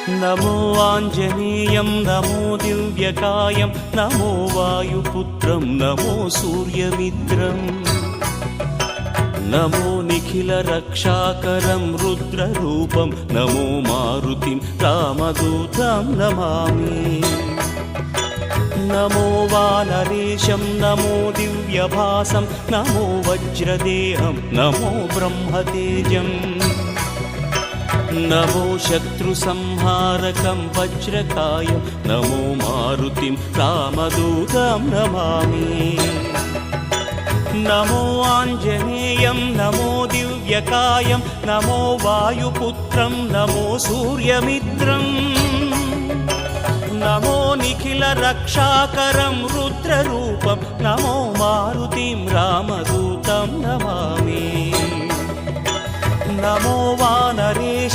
नमो आञ्जनेयं नमो दिव्यकायं नमो वायुपुत्रं नमो सूर्यमित्रम् नमो निखिलरक्षाकरं रुद्ररूपं नमो मारुतिं रामदूतं Namami नमो वानरेशं नमो दिव्यभासं नमो वज्रदेहं नमो ब्रह्मतेजम् नमो शत्रुसंहारकं वज्रकायं नमो मारुतिं रामदूतं Namami नमो आञ्जनेयं नमो दिव्यकायं नमो वायुपुत्रं नमो सूर्यमित्रम् नमो निखिलरक्षाकरं रुद्ररूपं नमो मारुतिं रामदूतं Namami नमो वानरेश